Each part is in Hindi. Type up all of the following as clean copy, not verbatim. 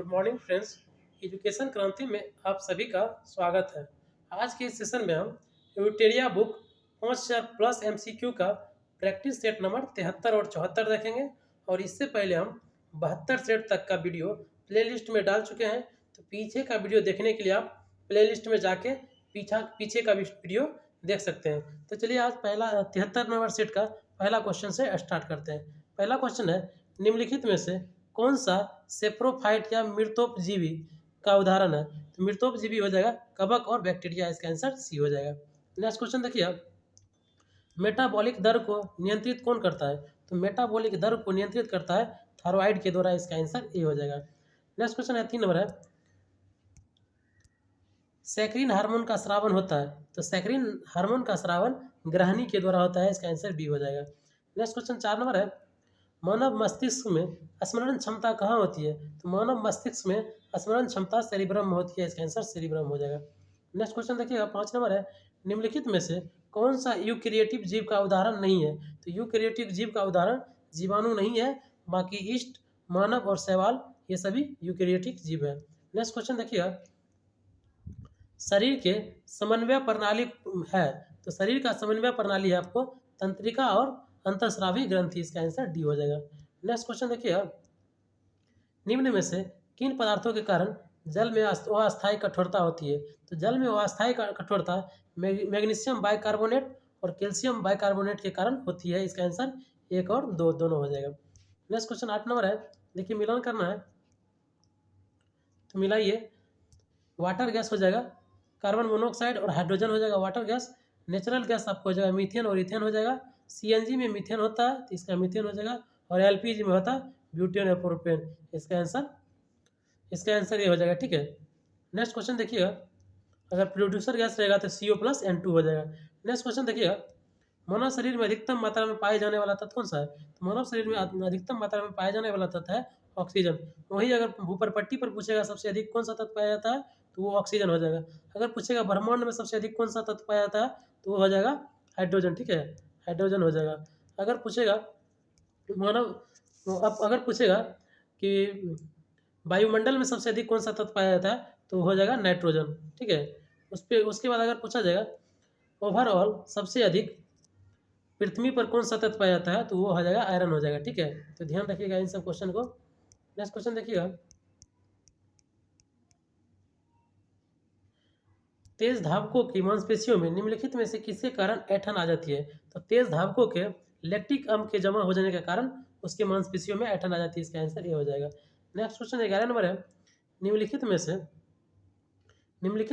Good morning friends. एजुकेशन क्रांति में आप सभी का स्वागत है। आज के इस सेशन में हम यूटेरिया बुक 5000 प्लस एमसीक्यू का प्रैक्टिस सेट नंबर 73 और 74 देखेंगे। और इससे पहले हम 72 सेट तक का वीडियो प्लेलिस्ट में डाल चुके हैं, तो पीछे का वीडियो देखने के लिए आप प्लेलिस्ट में जाके पीछे का भी वीडियो देख सकते हैं। तो चलिए आज पहला 73 नंबर सेट का पहला क्वेश्चन से स्टार्ट करते हैं। पहला क्वेश्चन है, निम्नलिखित में से कौन सा सेप्रोफाइट या मृतोपजीवी का उदाहरण है? तो मृतोपजीवी हो जाएगा कवक और बैक्टीरिया, इसका आंसर सी हो जाएगा। नेक्स्ट क्वेश्चन देखिए, मेटाबॉलिक दर को नियंत्रित कौन करता है? तो मेटाबॉलिक दर को नियंत्रित करता है थायराइड के द्वारा, इसका आंसर ए हो जाएगा। नेक्स्ट क्वेश्चन है 3 नंबर है, सैक्रिन हार्मोन का स्रावन होता है? तो सैक्रिन हार्मोन का स्रावन ग्रहणी के द्वारा होता है, इसका आंसर बी हो जाएगा। नेक्स्ट क्वेश्चन 4 नंबर है, मानव मस्तिष्क में स्मरण क्षमता कहाँ होती है? तो मानव मस्तिष्क में स्मरण क्षमता सेरिब्रम में होती है, इसका आंसर सेरिब्रम हो जाएगा। नेक्स्ट क्वेश्चन देखिएगा 5 नंबर है, निम्नलिखित में से कौन सा यूकैरियोटिक जीव का उदाहरण नहीं है? तो यूकैरियोटिक जीव का उदाहरण जीवाणु नहीं है, बाकी ईस्ट, मानव और शैवाल ये सभी यूकैरियोटिक जीव है। नेक्स्ट क्वेश्चन देखिएगा, शरीर के समन्वय प्रणाली है? तो शरीर का समन्वय प्रणाली है आपको तंत्रिका और अंतःस्रावी ग्रंथि, इसका आंसर डी हो जाएगा। नेक्स्ट क्वेश्चन देखिए, निम्न में से किन पदार्थों के कारण जल में अस्थायी कठोरता होती है? तो जल में अस्थायी कठोरता मैग्नीशियम बाइकार्बोनेट और कैल्शियम बाइकार्बोनेट के कारण होती है, इसका आंसर 1 और 2 दोनों हो जाएगा। नेक्स्ट क्वेश्चन 8 नंबर है, देखिए मिलान करना है, तो मिलाइए, वाटर गैस हो जाएगा कार्बन मोनोऑक्साइड और हाइड्रोजन हो जाएगा वाटर गैस। नेचुरल गैस आपको हो जाएगा मीथेन और इथेन हो जाएगा। सीएनजी में मीथेन होता है तो इसका मीथेन हो जाएगा, और एलपीजी में होता है ब्यूटेन और प्रोपेन, इसका आंसर ये हो जाएगा। ठीक है, नेक्स्ट क्वेश्चन देखिएगा, अगर प्रोड्यूसर गैस रहेगा तो CO+N2 हो जाएगा। नेक्स्ट क्वेश्चन देखिएगा, मानव शरीर में अधिकतम मात्रा में पाए जाने वाला तत्व कौन सा है? तो मानव शरीर में अधिकतम मात्रा में पाए जाने वाला तत्व है ऑक्सीजन। वही अगर ऊपर पट्टी पर पूछेगा सबसे अधिक कौन सा तत्व पाया जाता है, तो वो ऑक्सीजन हो जाएगा। अगर पूछेगा ब्रह्मांड में सबसे अधिक कौन सा तत्व पाया जाता है, तो वो हो जाएगा हाइड्रोजन। ठीक है, हाइड्रोजन हो जाएगा। अगर पूछेगा अगर पूछेगा कि वायुमंडल में सबसे अधिक कौन सा तत्व पाया जाता है, तो हो जाएगा नाइट्रोजन। ठीक है, उसके बाद अगर पूछा जाएगा ओवरऑल सबसे अधिक पृथ्वी पर कौन सा तत्व पाया जाता है, तो वो हो जाएगा आयरन हो जाएगा। ठीक है, तो ध्यान रखिएगा इन सब क्वेश्चन को। नेक्स्ट क्वेश्चन देखिएगा, तेज धावकों की मांसपेशियों में निम्नलिखित में से किसके कारण ऐंठन आ जाती है? तो तेज धावकों के लैक्टिक अम्ल के जमा हो जाने के कारण उसके मांसपेशियों में ऐंठन आ जाती है, इसका आंसर ये हो जाएगा। नेक्स्ट क्वेश्चन 11 नंबर है, निम्नलिखित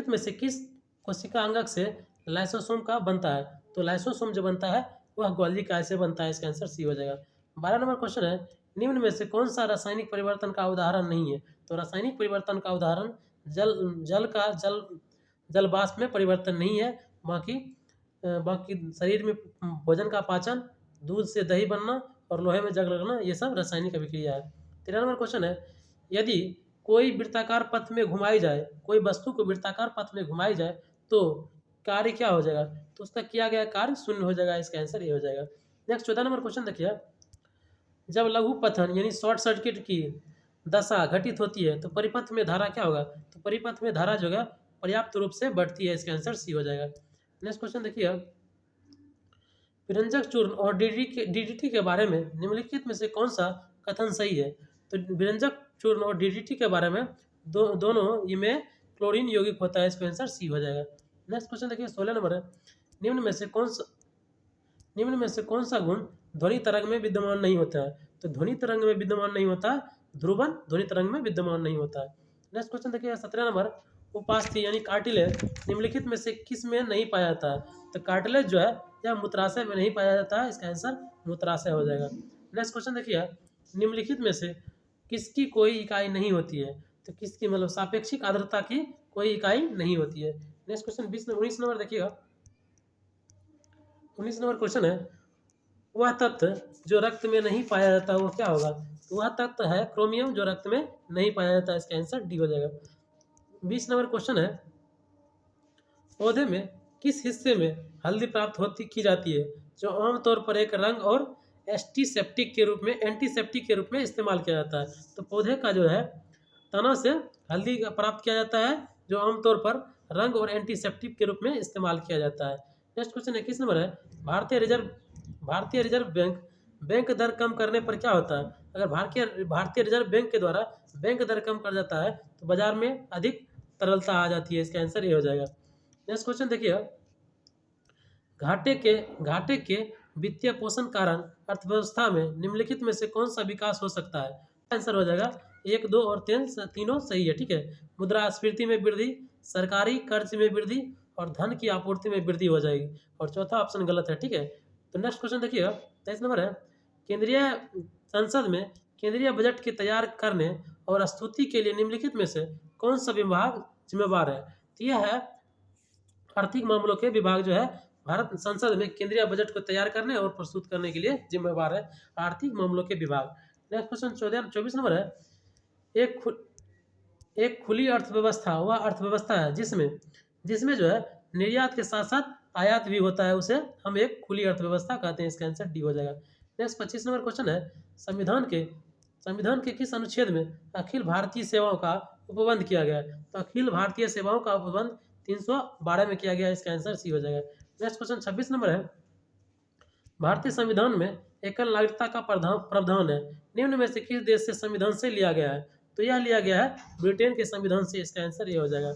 में से किस कोशिका अंगक से लाइसोसोम का बनता है? तो लाइसोसोम जो बनता है वह गोल्गी काल से बनता है, इसका आंसर सी हो जाएगा। 12 नंबर क्वेश्चन है, निम्न में से कौन सा रासायनिक परिवर्तन का उदाहरण नहीं है? तो रासायनिक परिवर्तन का उदाहरण जल वाष्प में परिवर्तन नहीं है, बाकी शरीर में भोजन का पाचन, दूध से दही बनना और लोहे में जंग लगना, ये सब रासायनिक अभिक्रिया है। 13 नंबर क्वेश्चन है, यदि कोई वृत्ताकार पथ में घुमाई जाए, कोई वस्तु को वृत्ताकार पथ में घुमाई जाए तो कार्य क्या हो जाएगा? तो उसका किया गया कार्य शून्य हो जाएगा, इसका आंसर ये हो जाएगा। नेक्स्ट 14 नंबर क्वेश्चन देखिए, जब लघु पथन यानी शॉर्ट सर्किट की दशा घटित होती है तो परिपथ में धारा क्या होगा? तो परिपथ में धारा जो है पर्याप्त रूप से बढ़ती है, इसका आंसर सी हो जाएगा। नेक्स्ट क्वेश्चन देखिए, विरंजक चूर्ण और डीडीटी के बारे में निम्नलिखित में से कौन सा कथन सही है? तो विरंजक चूर्ण और डीडीटी के बारे में दोनों में क्लोरीन यौगिक होता है, इसका आंसर सी हो जाएगा। नेक्स्ट क्वेश्चन देखिए 16 नंबर है, निम्न में से कौन सा गुण ध्वनि तरंग में विद्यमान नहीं होता है? तो ध्वनि तरंग में विद्यमान नहीं होता, ध्रुवन ध्वनि तरंग में विद्यमान नहीं होता है। नेक्स्ट क्वेश्चन देखिए 17 नंबर, उपास्थि यानी कार्टिलेज निम्नलिखित में से किस में नहीं पाया जाता है? तो कार्टिलेज जो है यह मूत्राशय में नहीं पाया जाता है, इसका आंसर मूत्राशय हो जाएगा। नेक्स्ट क्वेश्चन देखिए, निम्नलिखित में से किसकी कोई इकाई नहीं होती है? तो किसकी मतलब सापेक्षिक आर्द्रता की कोई इकाई नहीं होती है। नेक्स्ट क्वेश्चन 19 नंबर देखिएगा, 19 नंबर क्वेश्चन है, वह तत्व जो रक्त में नहीं पाया जाता वो क्या होगा? तो वह तत्व है क्रोमियम, जो रक्त में नहीं पाया जाता, इसका आंसर डी हो जाएगा। 20 नंबर क्वेश्चन है, पौधे में किस हिस्से में हल्दी प्राप्त की जाती है जो आमतौर पर एक रंग और एंटीसेप्टिक के रूप में इस्तेमाल किया जाता है? तो पौधे का जो है तना से हल्दी प्राप्त किया जाता है, जो आमतौर पर रंग और एंटीसेप्टिक के रूप में इस्तेमाल किया जाता है। नेक्स्ट क्वेश्चन 21 नंबर है, भारतीय रिजर्व बैंक बैंक दर कम करने पर क्या होता है? अगर भारतीय रिजर्व बैंक के द्वारा बैंक दर कम कर जाता है तो बाजार में अधिक तरलता आ जाती है। इसका आंसर ये हो जाएगा। नेक्स्ट क्वेश्चन देखिए, घाटे के वित्तीय पोषण कारण अर्थव्यवस्था में निम्नलिखित में से कौन सा विकास हो सकता है? आंसर हो जाएगा 1, 2 और 3 तीनों सही है। ठीक है, मुद्रास्फीति में वृद्धि, सरकारी कर्ज में वृद्धि और धन की आपूर्ति में वृद्धि हो जाएगी। और चौथा ऑप्शन गलत है। ठीक है, तो नेक्स्ट क्वेश्चन देखिएगा, 23 नंबर है, केंद्रीय संसद में केंद्रीय बजट की तैयार करने और स्तुति के लिए निम्नलिखित में से कौन सा विभाग जिम्मेवार है? तो यह है आर्थिक मामलों के विभाग जो है भारत संसद में केंद्रीय बजट को तैयार करने और प्रस्तुत करने के लिए जिम्मेवार है, आर्थिक मामलों के विभाग। नेक्स्ट क्वेश्चन 24 नंबर है, एक खुली अर्थव्यवस्था वह अर्थव्यवस्था है जिसमें जो है निर्यात के साथ साथ आयात भी होता है, उसे हम एक खुली अर्थव्यवस्था कहते हैं। इसका आंसर डी हो जाएगा। नेक्स्ट 25 नंबर क्वेश्चन है, संविधान के किस अनुच्छेद में अखिल भारतीय सेवाओं का उपबंध किया गया है? तो अखिल भारतीय सेवाओं का उपबंध 312 में किया गया है। इसका आंसर सी हो जाएगा। नेक्स्ट क्वेश्चन 26 नंबर है, भारतीय संविधान में एकल नागरिकता का प्रावधान है, निम्न में से किस देश से संविधान से लिया गया है? तो यह लिया गया है ब्रिटेन के संविधान से। इसका आंसर ये हो जाएगा।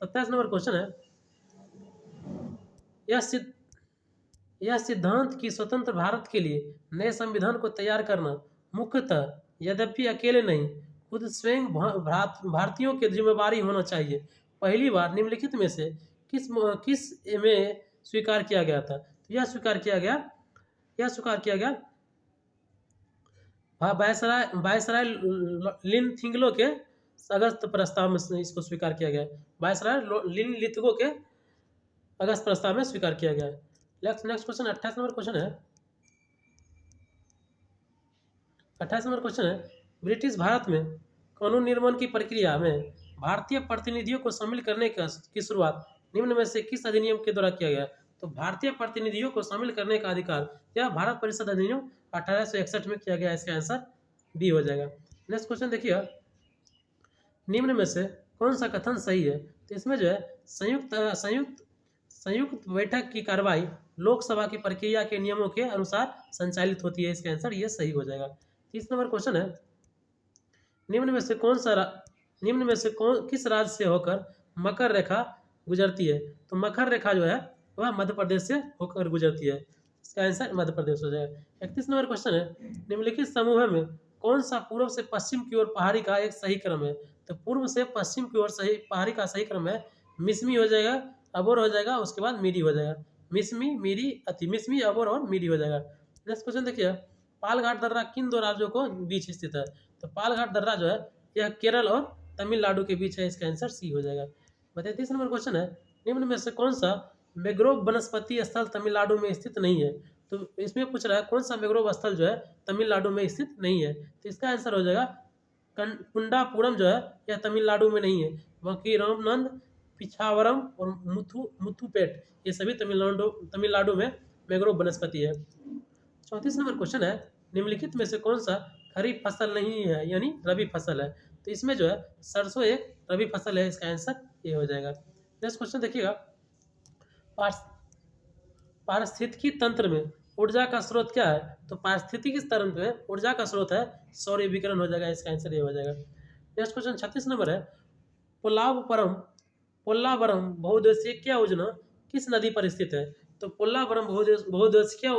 27 नंबर क्वेश्चन है, यह सिद्धांत कि स्वतंत्र भारत के लिए नए संविधान को तैयार करना मुख्यतः यद्यपि अकेले नहीं खुद स्वयं भारतीयों की जिम्मेदारी होना चाहिए, पहली बार निम्नलिखित में से किस में स्वीकार किया गया था? तो यह स्वीकार किया गया वायसराय लिनथिंगलो के अगस्त प्रस्ताव में इसको स्वीकार किया गया। वायसराय लिनथिंगलो के अगस्त प्रस्ताव में स्वीकार किया गया है। नेक्स्ट क्वेश्चन 28 नंबर क्वेश्चन है, 28 नंबर क्वेश्चन है, ब्रिटिश भारत में कानून निर्माण की प्रक्रिया में भारतीय प्रतिनिधियों को शामिल करने की शुरुआत निम्न में से किस अधिनियम के द्वारा किया गया? तो भारतीय प्रतिनिधियों को शामिल करने का अधिकार यह भारत परिषद अधिनियम 1861 में किया गया। इसका आंसर बी हो जाएगा। नेक्स्ट क्वेश्चन देखिए, निम्न में से कौन सा कथन सही है? तो इसमें जो है संयुक्त बैठक की कार्रवाई लोकसभा की प्रक्रिया के नियमों के अनुसार संचालित होती है। इसका आंसर ये सही हो जाएगा। 30 नंबर क्वेश्चन है, निम्न में से किस राज्य से होकर मकर रेखा गुजरती है? तो मकर रेखा जो है वह मध्य प्रदेश से होकर गुजरती है। इसका आंसर मध्य प्रदेश हो जाएगा। 31 नंबर क्वेश्चन है, निम्नलिखित समूह में कौन सा पूर्व से पश्चिम की ओर पहाड़ी का एक सही क्रम है? तो पूर्व से पश्चिम की ओर पहाड़ी का सही क्रम है मिसमी हो जाएगा, अबोर हो जाएगा, उसके बाद मीरी हो जाएगा। मिसमी, अबोर और मीरी हो जाएगा। नेक्स्ट क्वेश्चन देखिए, पालघाट दर्रा किन दो राज्यों को बीच स्थित है? तो पालघाट दर्रा जो है यह केरल और तमिलनाडु के बीच है। इसका आंसर सी हो जाएगा। 32 नंबर क्वेश्चन है, निम्न में से कौन सा मैंग्रोव वनस्पति स्थल तमिलनाडु में स्थित नहीं है? तो इसमें पूछ रहा है कौन सा मैंग्रोव स्थल जो है तमिलनाडु में स्थित नहीं है। तो इसका आंसर हो जाएगा कुंडापुरम जो है यह तमिलनाडु में नहीं है, बाकी रामनंद, पिछावरम और मुथुपेट ये सभी तमिलनाडु में मैंग्रोव वनस्पति है। 34 नंबर क्वेश्चन है, निम्नलिखित में से कौन सा खरीफ फसल नहीं है यानी रबी फसल है? तो इसमें जो है सरसों एक रबी फसल है। इसका आंसर ये हो जाएगा। नेक्स्ट क्वेश्चन देखिएगा, पारिस्थितिकी तंत्र में ऊर्जा का स्रोत क्या है? तो पारिस्थितिकी तंत्र में ऊर्जा का स्रोत है सौर विकिरण हो जाएगा। इसका आंसर ये हो जाएगा। नेक्स्ट क्वेश्चन 36 नंबर है, पोल्लावरम बहुउद्देशीय योजना किस नदी पर स्थित है? तो पोल्लावरम बहुउद्देशीय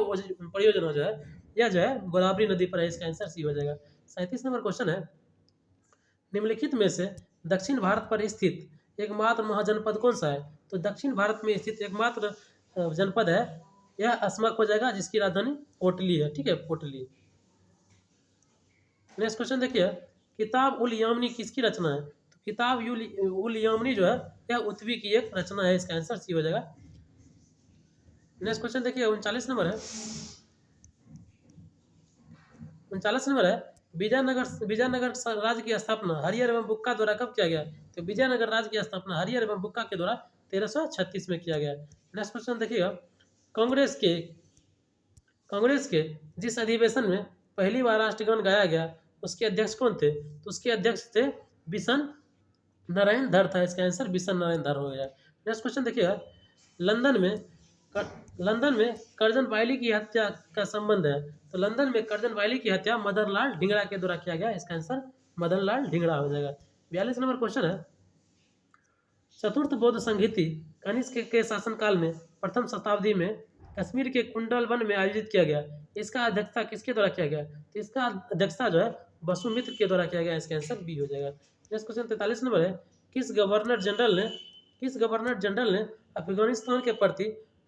परियोजना जो है यह जो है गोदावरी नदी पर है। इसका आंसर सी हो जाएगा। 37 नंबर क्वेश्चन है, निम्नलिखित में से दक्षिण भारत पर स्थित एकमात्र महाजनपद कौन सा है? तो दक्षिण भारत में स्थित एकमात्र जनपद है यह असमक हो जाएगा, जिसकी राजधानी पोटली है। ठीक है, पोटली। नेक्स्ट क्वेश्चन देखिए, किताब उल यामनी किसकी रचना है? तो किताब उल यामनी जो है यह उत्वी की एक रचना है। इसका आंसर सी हो जाएगा। नेक्स्ट क्वेश्चन देखिए 39 नंबर है, 39 नंबर है, विजयनगर राज्य की स्थापना हरिहर एवं बुक्का द्वारा कब किया गया? तो विजयनगर राज्य की स्थापना हरिहर एवं बुक्का के द्वारा 1336 में किया गया। नेक्स्ट क्वेश्चन देखिएगा, कांग्रेस के जिस अधिवेशन में पहली बार राष्ट्रगान गाया गया उसके अध्यक्ष कौन थे? तो उसके अध्यक्ष थे बिशन नारायण धर था। इसका आंसर बिशन नारायण धर हो गया। नेक्स्ट क्वेश्चन देखिएगा, लंदन में लंदन में कर्जन वायली की हत्या का संबंध है। तो लंदन में कर्जन वायली की हत्या मदनलाल ढिंगड़ा के द्वारा किया गया। इसका आंसर मदनलाल ढिंगड़ा हो जाएगा। 42 नंबर क्वेश्चन है, चतुर्थ बौद्ध संहिति कनिष्क के शासनकाल में प्रथम शताब्दी में कश्मीर के कुंडल वन में आयोजित किया गया। इसका अध्यक्षता किसके द्वारा किया गया? तो इसका अध्यक्षता जो है वसुमित्र के द्वारा किया गया। इसका आंसर बी हो जाएगा। नेक्स्ट क्वेश्चन 43 नंबर है, किस गवर्नर जनरल ने अफगानिस्तान के प्रति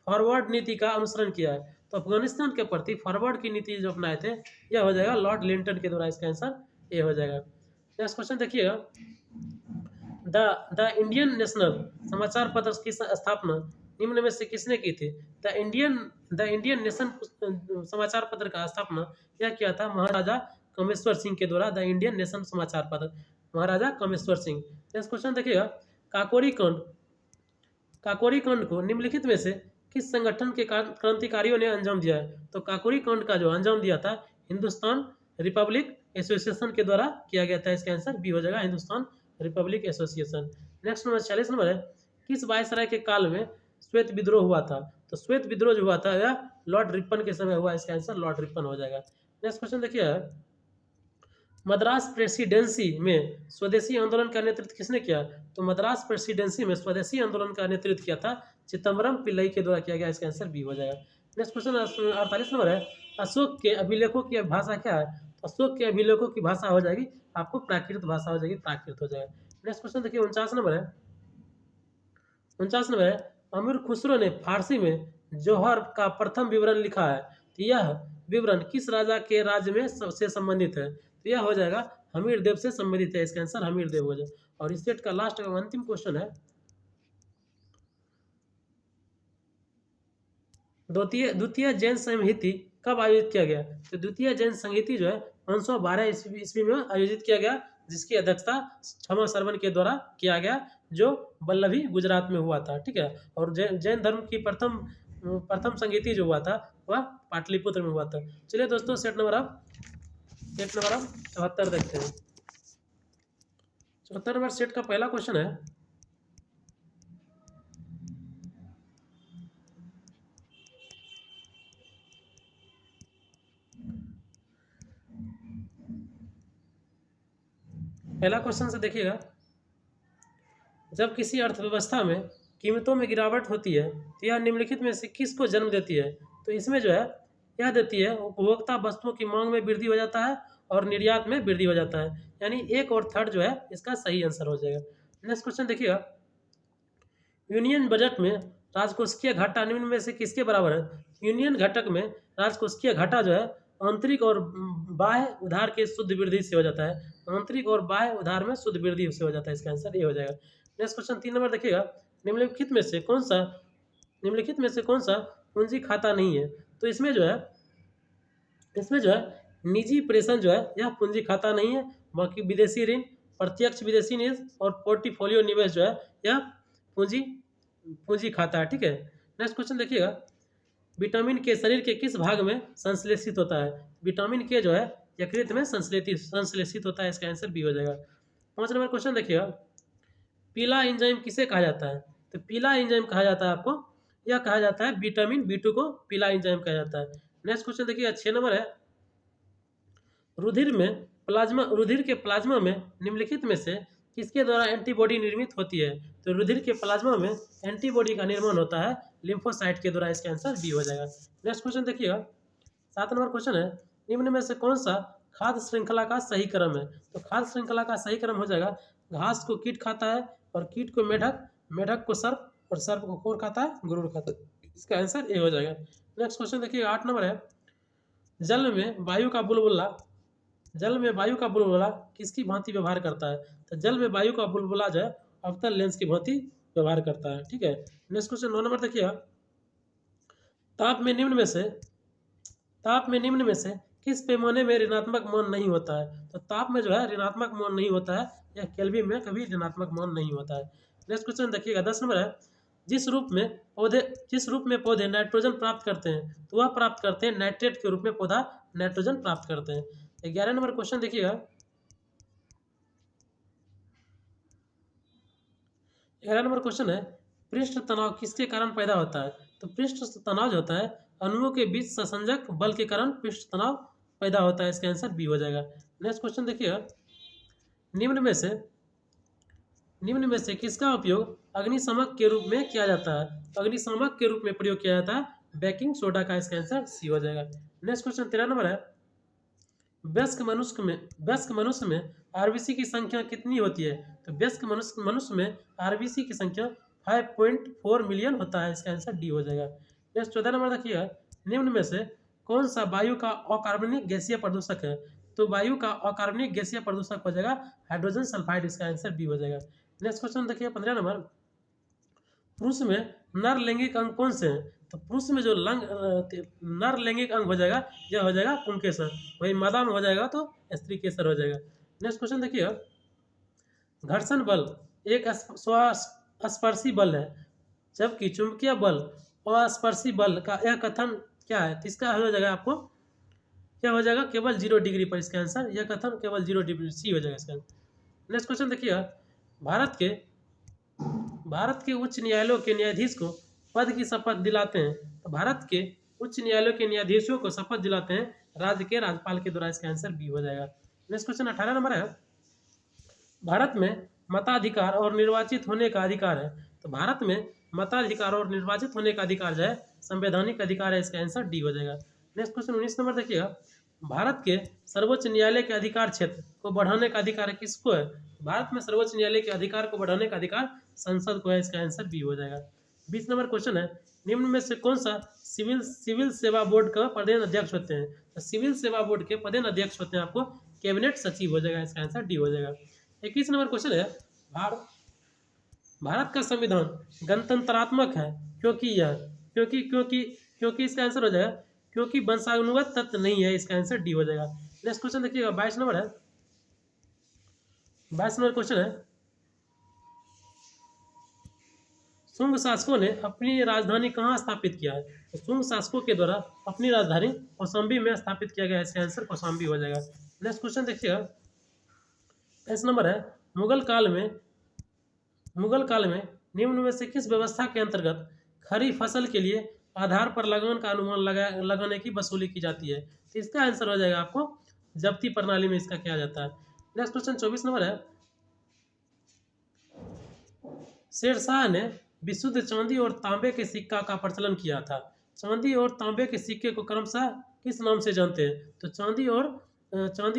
फॉरवर्ड नीति का अनुसरण किया है? तो अफगानिस्तान के प्रति फॉरवर्ड की नीति जो अपनाए थे, यह हो जाएगा लॉर्ड लिंटन के द्वारा। इसका आंसर ए हो जाएगा। नेक्स्ट क्वेश्चन देखिएगा, द इंडियन नेशनल समाचार पत्र की स्थापना निम्न में से किसने की थी? द इंडियन नेशन समाचार पत्र का स्थापना यह किया था महाराजा कामेश्वर सिंह के द्वारा। द इंडियन नेशन समाचार पत्र, महाराजा कामेश्वर सिंह। नेक्स्ट क्वेश्चन देखिएगा, काकोरी कांड को निम्नलिखित में से किस संगठन के क्रांतिकारियों ने अंजाम दिया है? तो काकोरी कांड का जो अंजाम दिया था हिंदुस्तान रिपब्लिक एसोसिएशन के द्वारा किया गया था। इसका आंसर बी हो जाएगा, Hindustan Republic association. Next number 46 number है, किस वायसराय के काल में श्वेत विद्रोह हुआ था? तो श्वेत विद्रोह जो हुआ था यह लॉर्ड रिपन के समय हुआ। इसका आंसर लॉर्ड रिपन हो जाएगा। नेक्स्ट क्वेश्चन देखिए, मद्रास प्रेसिडेंसी में स्वदेशी आंदोलन का नेतृत्व किसने किया? तो मद्रास प्रेसिडेंसी में स्वदेशी आंदोलन का नेतृत्व किया था चिदम्बरम पिल्लई के द्वारा किया गया। इसका आंसर बी हो जाएगा। नेक्स्ट क्वेश्चन 48 नंबर है, अशोक के अभिलेखों की भाषा क्या है? तो अशोक के अभिलेखों की भाषा हो जाएगी आपको प्राकृत भाषा हो जाएगी, प्राकृत हो जाएगा। नेक्स्ट क्वेश्चन देखिए 49 नंबर है, अमीर खुसरो ने फारसी में जौहर का प्रथम विवरण लिखा है। तो यह विवरण किस राजा के राज्य में सबसे संबंधित है? तो यह हो जाएगा हमीर देव से संबंधित है। इसका आंसर हमीर देव हो जाएगा। और इस सेट का लास्ट एवं अंतिम क्वेश्चन है, द्वितीय जैन संहिति कब आयोजित किया गया? तो द्वितीय जैन संहिति जो है 512 ईस्वी में आयोजित किया गया, जिसकी अध्यक्षता क्षमा सरवन के द्वारा किया गया, जो वल्लभी गुजरात में हुआ था। ठीक है। और जैन धर्म की प्रथम संहिति जो हुआ था वह पाटलिपुत्र में हुआ था। चलिए दोस्तों, सेट नंबर आप 74 देखते हैं। 74 नंबर सेट का पहला क्वेश्चन है, पहला क्वेश्चन से देखिएगा, जब किसी अर्थव्यवस्था में कीमतों में गिरावट होती है तो यह निम्नलिखित में से किसको जन्म देती है? तो इसमें जो है यह देती है उपभोक्ता वस्तुओं की मांग में वृद्धि हो जाता है और निर्यात में वृद्धि हो जाता है। यानी एक और थर्ड जो है इसका सही आंसर हो जाएगा। नेक्स्ट क्वेश्चन देखिएगा, यूनियन बजट में राजकोषीय घाटा निम्न में से किसके बराबर है? यूनियन घटक में राजकोषीय घाटा जो है आंतरिक और बाह्य उधार के शुद्ध वृद्धि से हो जाता है। आंतरिक और बाह्य उधार में शुद्ध वृद्धि से हो जाता है। इसका आंसर ये हो जाएगा। नेक्स्ट क्वेश्चन 3 नंबर देखिएगा, निम्नलिखित में से कौन सा पूंजी खाता नहीं है? तो इसमें जो है निजी प्रेषण जो है यह पूंजी खाता नहीं है। बाकी विदेशी ऋण, प्रत्यक्ष विदेशी निवेश और पोर्टफोलियो निवेश जो है यह पूंजी खाता है। ठीक है। नेक्स्ट क्वेश्चन देखिएगा, विटामिन के शरीर के किस भाग में संश्लेषित होता है? विटामिन के जो है यकृत में संश्लेषित होता है। इसका आंसर बी हो जाएगा। 5 नंबर क्वेश्चन देखिएगा, पीला एंजाइम किसे कहा जाता है? तो पीला एंजाइम कहा जाता है आपको, यह कहा जाता है विटामिन B2 को पीला एंजाइम कहा जाता है। नेक्स्ट क्वेश्चन देखिए 6 नंबर है, रुधिर के प्लाज्मा में निम्नलिखित में से किसके द्वारा एंटीबॉडी निर्मित होती है? तो रुधिर के प्लाज्मा में एंटीबॉडी का निर्माण होता है लिम्फोसाइट के द्वारा। इसका आंसर बी हो जाएगा। नेक्स्ट क्वेश्चन देखिएगा 7 नंबर क्वेश्चन है, निम्न में से कौन सा खाद्य श्रृंखला का सही क्रम है? तो खाद्य श्रृंखला का सही क्रम हो जाएगा, घास को कीट खाता है और कीट को मेढक, मेढक को सर्प और सर्प को कौन खाता है? गरुड़ खाता है। इसका आंसर ए हो जाएगा। नेक्स्ट क्वेश्चन देखिए 8 नंबर है, जल में वायु का बुलबुला किसकी भांति व्यवहार करता है? तो जल में वायु का बुलबुला जो है अवतल लेंस की भांति व्यवहार करता है। ठीक है। नेक्स्ट क्वेश्चन 9 नंबर देखिएगा, ताप में निम्न में से किस पैमाने में ऋणात्मक मान नहीं होता है? तो ताप में जो है ऋणात्मक मान नहीं होता है, या केल्विन में कभी ऋणात्मक मान नहीं होता है। नेक्स्ट क्वेश्चन देखिएगा 10 नंबर है, जिस रूप में पौधे नाइट्रोजन प्राप्त करते हैं तो वह प्राप्त करते हैं नाइट्रेट के रूप में पौधा नाइट्रोजन प्राप्त करते हैं। 11 नंबर क्वेश्चन देखिएगा, 11 नंबर क्वेश्चन है, पृष्ठ तनाव किसके कारण पैदा होता है? तो पृष्ठ तनाव जो होता है अणुओं के बीच संसंजक बल के कारण पृष्ठ तनाव पैदा होता है। इसका आंसर बी हो जाएगा। नेक्स्ट क्वेश्चन देखिएगा, निम्न में से निम्न में से किसका उपयोग अग्निशमक के रूप में किया जाता है? तो अग्निशमक के रूप में प्रयोग किया जाता है बेकिंग सोडा का। इसका आंसर सी हो जाएगा। नेक्स्ट क्वेश्चन 13 नंबर है, वयस्क मनुष्य में आरबीसी की संख्या कितनी होती है? तो वयस्क मनुष्य में आरबीसी की संख्या 5.4 मिलियन होता है। इसका आंसर डी हो जाएगा। नेक्स्ट 14 नंबर देखिएगा, निम्न में से कौन सा वायु का अकार्बनिक गैसीय प्रदूषक है? तो वायु का अकार्बनिक गैसीय प्रदूषक हो जाएगा हाइड्रोजन सल्फाइड। इसका आंसर बी हो जाएगा। नेक्स्ट क्वेश्चन देखिए 15 नंबर, पुरुष में नर लैंगिक अंग कौन से हैं? तो पुरुष में जो नर लैंगिक अंग हो जाएगा यह हो जाएगा पुंकेसर। वही मादा में हो जाएगा तो स्त्री केसर हो जाएगा। नेक्स्ट क्वेश्चन देखिए, घर्षण बल एक स्वस्पर्शी बल है, जबकि चुंबकीय बल अस्पर्शी बल का यह कथन क्या है? तो इसका हो जाएगा आपको क्या हो जाएगा, केवल 0 डिग्री पर। इसका आंसर यह कथन केवल 0 डिग्री सी हो जाएगा इसका। नेक्स्ट क्वेश्चन देखिए, भारत के भारत के उच्च न्यायालयों के न्यायाधीश को पद की शपथ दिलाते हैं? तो भारत के उच्च न्यायालयों के न्यायाधीशों को शपथ दिलाते हैं राज्य के राज्यपाल के द्वारा। इसका आंसर बी हो जाएगा। नेक्स्ट क्वेश्चन 18 नंबर है, भारत में मताधिकार और निर्वाचित होने का अधिकार है। तो भारत में मताधिकार और निर्वाचित होने का अधिकार जो है संवैधानिक अधिकार है। इसका आंसर डी हो जाएगा। नेक्स्ट क्वेश्चन 19 नंबर देखिएगा, भारत के सर्वोच्च न्यायालय के अधिकार क्षेत्र को बढ़ाने का अधिकार किसको है? भारत में सर्वोच्च न्यायालय के अधिकार को बढ़ाने का अधिकार संसद को है। इसका आंसर बी हो जाएगा। 20 नंबर क्वेश्चन है, निम्न में से कौन सा सिविल सेवा बोर्ड का प्रधान अध्यक्ष होते हैं? तो सिविल सेवा बोर्ड के प्रधान अध्यक्ष होते हैं आपको कैबिनेट सचिव हो जाएगा। इसका आंसर डी हो जाएगा। 21 नंबर क्वेश्चन है, भारत का संविधान गणतंत्रात्मक है क्योंकि यह क्योंकि क्योंकि क्योंकि इसका आंसर हो जाएगा क्योंकि वंशानुगत तत्व नहीं है। इसका आंसर डी हो जाएगा। नेक्स्ट क्वेश्चन देखिएगा 22 नंबर है, 22 नंबर क्वेश्चन है, शुंग शासकों ने अपनी राजधानी कहाँ स्थापित किया है? तो शुंग शासकों के द्वारा अपनी राजधानी कौशाम्बी में स्थापित किया गया। इसका आंसर कौशाम्बी हो जाएगा। नेक्स्ट क्वेश्चन देखिएगा 23 नंबर है, मुगल काल में निम्न में से किस व्यवस्था के अंतर्गत खरीफ फसल के लिए आधार पर लगान का अनुमान लगाने की वसूली की जाती है? तो इसका आंसर हो जाएगा आपको जब्ती प्रणाली में इसका किया जाता है। नेक्स्ट क्वेश्चन 24 नंबर है, शेरशाह ने विशुद्ध चांदी और तांबे के सिक्का का प्रचलन किया था। चांदी और तांबे के सिक्के को क्रमशः किस नाम से जानते हैं? तो चांदी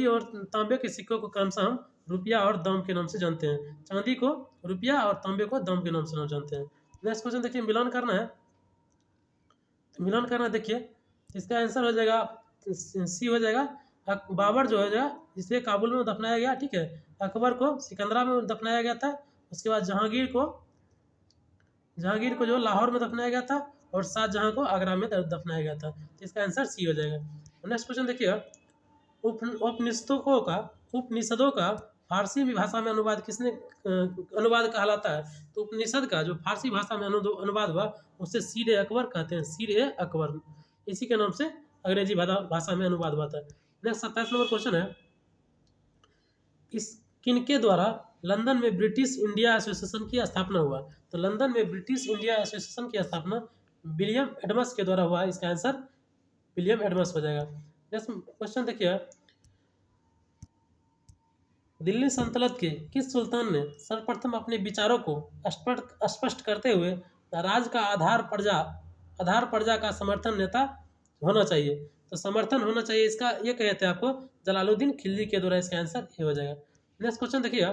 और तांबे के सिक्कों को क्रमशः हम रुपया और दाम के नाम से जानते हैं। चांदी को रुपया और तांबे को दाम के नाम से जानते हैं। नेक्स्ट क्वेश्चन देखिए, मिलान करना है। तो मिलान करना देखिए, इसका आंसर हो जाएगा सी हो जाएगा। बाबर जो हो जाएगा जिसे काबुल में दफनाया गया, ठीक है। अकबर को सिकंदरा में दफनाया गया था। उसके बाद जहांगीर को जो लाहौर में दफनाया गया था और शाहजहां को आगरा में दफनाया गया था। तो इसका आंसर सी हो जाएगा। नेक्स्ट क्वेश्चन देखिएगा, उपनिषदों का फारसी भाषा में अनुवाद अनुवाद कहलाता है? तो उपनिषद का जो फारसी भाषा में अनुवाद हुआ उसे सीर अकबर कहते हैं। सीर अकबर इसी के नाम से अंग्रेजी भाषा में अनुवाद हुआ था। नेक्स्ट 27 नंबर क्वेश्चन है, इस किनके द्वारा लंदन में ब्रिटिश इंडिया एसोसिएशन की स्थापना हुआ? तो लंदन में ब्रिटिश इंडिया एसोसिएशन की स्थापना विलियम एडम्स के द्वारा हुआ। इसका आंसर विलियम एडम्स हो जाएगा। नेक्स्ट क्वेश्चन देखिए, दिल्ली सल्तनत के किस सुल्तान ने सर्वप्रथम अपने विचारों को स्पष्ट करते हुए राज का आधार प्रजा का समर्थन नेता होना चाहिए? तो समर्थन होना चाहिए इसका ये कहते हैं आपको जलालुद्दीन खिलजी के द्वारा। इसका आंसर ये हो जाएगा। नेक्स्ट क्वेश्चन देखिएगा,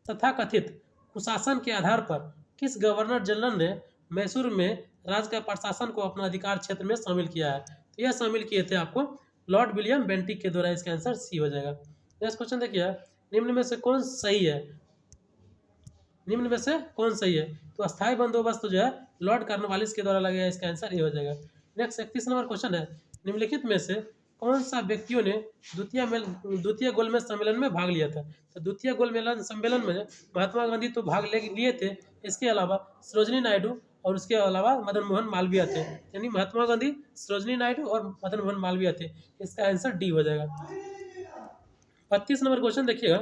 तथाकथित कुशासन के आधार पर किस गवर्नर जनरल ने मैसूर में राज्य का प्रशासन को अपना अधिकार क्षेत्र में शामिल किया है? तो यह शामिल किए थे आपको लॉर्ड विलियम बेंटिक के द्वारा। इसका आंसर सी हो जाएगा। नेक्स्ट क्वेश्चन देखिए, निम्न में से कौन सही है? तो अस्थायी बंदोबस्त जो है लॉर्ड कॉर्नवालिस के द्वारा लगाया। इसका आंसर ये हो जाएगा। नेक्स्ट 31 नंबर क्वेश्चन है, निम्नलिखित में से कौन सा व्यक्तियों ने द्वितीय गोलमेज सम्मेलन में भाग लिया था? तो द्वितीय गोलमेज सम्मेलन में महात्मा गांधी तो भाग लिए थे, इसके अलावा सरोजिनी नायडू और उसके अलावा मदन मोहन मालवीय थे। यानी महात्मा गांधी, सरोजिनी नायडू और मदन मोहन मालवीय थे। इसका आंसर डी हो जाएगा। 32 नंबर क्वेश्चन देखिएगा,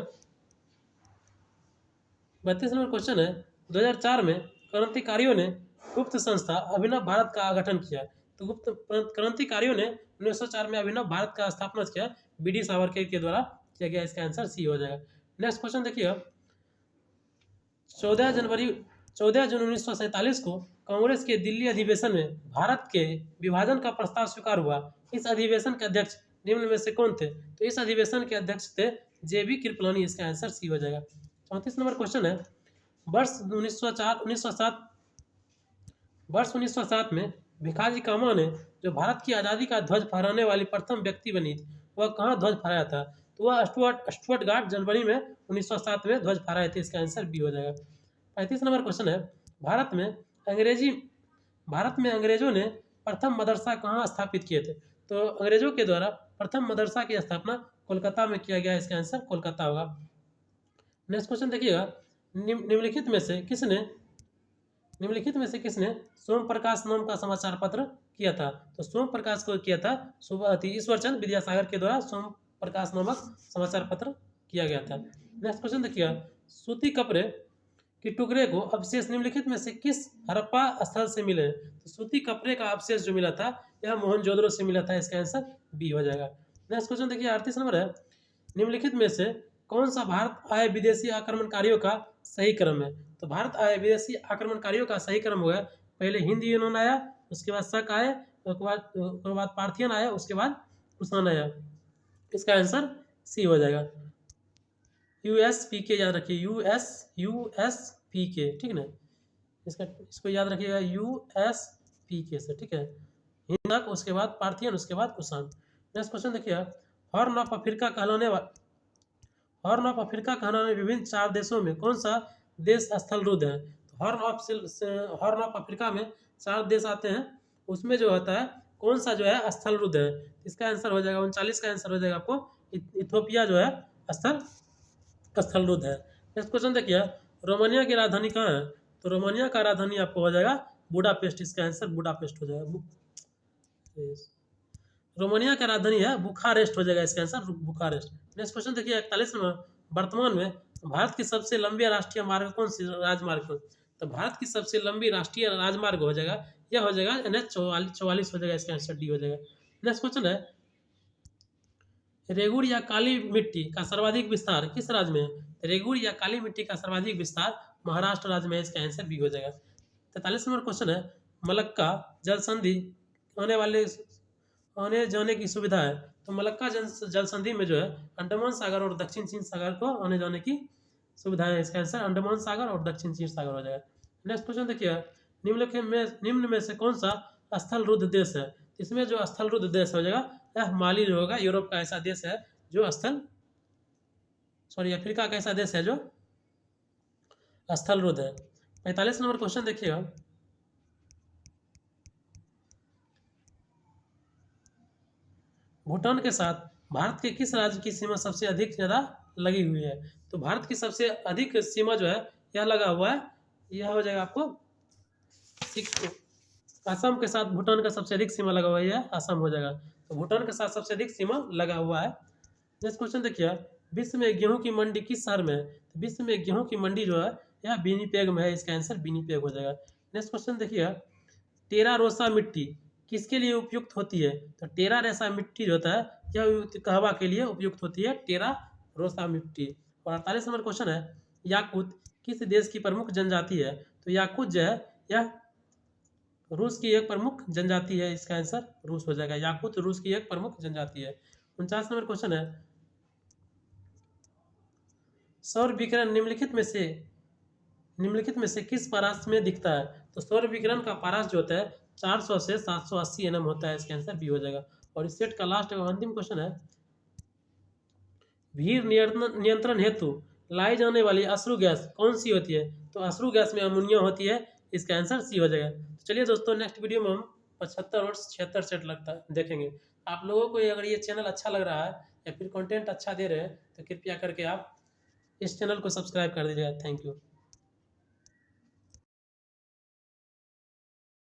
32 नंबर क्वेश्चन है, 2004 में क्रांतिकारियों ने गुप्त संस्था अभिनव भारत का गठन किया। तो गुप्त क्रांतिकारियों ने 1904 में अभिनव भारत का स्थापना किया, बी.डी. सावरकर के द्वारा किया गया। इसका आंसर सी हो जाएगा। नेक्स्ट क्वेश्चन देखिएगा, 14 जून 1947 को कांग्रेस के दिल्ली अधिवेशन में भारत के विभाजन का प्रस्ताव स्वीकार हुआ। इस अधिवेशन के अध्यक्ष निम्न में से कौन थे? तो इस अधिवेशन के अध्यक्ष थे जे.बी. कृपलानी। इसका आंसर सी हो जाएगा। 34 नंबर क्वेश्चन है, वर्ष 1907 में भिखाजी कामा ने जो भारत की आज़ादी का ध्वज फहराने वाली प्रथम व्यक्ति बनी थी, वह कहाँ ध्वज फहराया था? तो वह स्टुअर्टगार्ट जनवरी में 1907 में ध्वज फहराए थे। इसका आंसर बी हो जाएगा। 35 नंबर क्वेश्चन है, भारत में अंग्रेजों ने प्रथम मदरसा कहाँ स्थापित किए थे? तो अंग्रेजों के द्वारा प्रथम मदरसा की स्थापना कोलकाता में किया गया। इसका आंसर कोलकाता होगा। नेक्स्ट क्वेश्चन देखिएगा, निम्नलिखित में से किसने सोम प्रकाश नाम का समाचार पत्र किया था? तो सोम प्रकाश को किया था ईश्वर चंद्र विद्यासागर के द्वारा सोम प्रकाश नामक समाचार पत्र किया गया था। नेक्स्ट क्वेश्चन देखिएगा, सूती कपड़े के टुकड़े को अवशेष निम्नलिखित में से किस हड़प्पा स्थल से मिले? तो सूती कपड़े का अवशेष जो मिला था यह मोहनजोदड़ो से मिला था। इसका आंसर बी हो जाएगा। नेक्स्ट क्वेश्चन देखिए, 38 नंबर है, निम्नलिखित में से कौन सा भारत आए विदेशी आक्रमणकारियों का सही क्रम है? तो भारत आए विदेशी आक्रमणकारियों का सही क्रम होगा, पहले हिंद यूनान आया, उसके बाद शक आए, उसके बाद पार्थियन आया, उसके बाद कुषाण आया। इसका आंसर सी हो जाएगा। USPK याद रखिए, USPK, ठीक ना, इसको याद रखिएगा, USPK से, ठीक है। हिंदक, उसके बाद पार्थियन, उसके बाद कुषाण। नेक्स्ट क्वेश्चन देखिए, हॉर्न ऑफ अफ्रीका कहलाने विभिन्न 4 देशों में कौन सा देश स्थलरुद्ध है? तो हॉर्न ऑफ अफ्रीका में 4 देश आते हैं, उसमें जो होता है कौन सा जो है स्थलरुद्ध है? इसका आंसर हो जाएगा 39 का आंसर हो जाएगा आपको, इथोपिया जो है स्थलरुद्ध है। नेक्स्ट क्वेश्चन देखिए, रोमानिया की राजधानी कहाँ है? तो रोमानिया का राजधानी आपको हो जाएगा बुडापेस्ट। इसका आंसर बुडापेस्ट हो जाएगा। रोमानिया का राजधानी है बुखारेस्ट हो जाएगा। इसका आंसर बुखारेस्ट। नेक्स्ट क्वेश्चन देखिए, 41 नंबर, वर्तमान में भारत की सबसे लंबी राष्ट्रीय मार्ग कौन सी राजमार्ग? तो भारत की सबसे लंबी राष्ट्रीय राजमार्ग हो जाएगा, यह हो जाएगा NH-44 हो जाएगा। इसका आंसर डी हो जाएगा। नेक्स्ट क्वेश्चन है, रेगुड़ या काली मिट्टी का सर्वाधिक विस्तार किस राज्य में है? रेगुड़ या काली मिट्टी का सर्वाधिक विस्तार महाराष्ट्र राज्य में है। इसका आंसर बी हो जाएगा। 43 नंबर क्वेश्चन है, मलक्का जल संधि आने जाने की सुविधा है। तो मलक्का जल संधि में जो है अंडमान सागर और दक्षिण चीन सागर को आने जाने की सुविधा है। इसका आंसर अंडमान सागर और दक्षिण चीन सागर हो जाएगा। नेक्स्ट क्वेश्चन देखिए, निम्न में से कौन सा स्थलरुद्ध देश है? इसमें जो स्थलरुद्ध देश हो जाएगा यह माली जो होगा, यूरोप का ऐसा देश है जो अफ्रीका का ऐसा देश है जो स्थलरुद्ध है। 45 नंबर क्वेश्चन देखिएगा, भूटान के साथ भारत के किस राज्य की सीमा सबसे अधिक ज़्यादा लगी हुई है? तो भारत की सबसे अधिक सीमा जो है यह लगा हुआ है, यह हो जाएगा आपको असम के साथ भूटान का सबसे अधिक सीमा लगा हुआ है, असम हो जाएगा। तो भूटान के साथ सबसे अधिक सीमा लगा हुआ है। नेक्स्ट क्वेश्चन देखिए, विश्व में गेहूं की मंडी किस शहर में है? तो विश्व में गेहूं की मंडी जो है यह विनिपेग में है। इसका आंसर विनिपेग हो जाएगा। नेक्स्ट क्वेश्चन देखिए, टेरा रोसा मिट्टी किसके लिए उपयुक्त होती है? तो टेरा रोसा मिट्टी जो होता है यह कहवा के लिए उपयुक्त होती है, टेरा रोसा मिट्टी। और 48 नंबर क्वेश्चन है, याकूत किस देश की प्रमुख जनजाति है? तो याकूत जो है यह रूस की एक प्रमुख जनजाति है। इसका आंसर रूस हो जाएगा। याकूत रूस की एक प्रमुख जनजाति है। 49 नंबर क्वेश्चन है, सौर विकिरण निम्नलिखित में से किस पारस में दिखता है? तो सौर विकिरण का पारस जो होता है 400 से 780 nm होता है। इसका आंसर बी हो जाएगा। और इस सेट का लास्ट एवं अंतिम क्वेश्चन है, भीड़ नियंत्रण हेतु लाई जाने वाली अश्रु गैस कौन सी होती है? तो अश्रु गैस में अमोनिया होती है। इसका आंसर सी हो जाएगा। तो चलिए दोस्तों, नेक्स्ट वीडियो में हम 75 और 76 सेट देखेंगे। आप लोगों को अगर ये चैनल अच्छा लग रहा है या फिर कंटेंट अच्छा दे रहे हैं तो कृपया करके आप इस चैनल को सब्सक्राइब कर दीजिएगा। Thank you.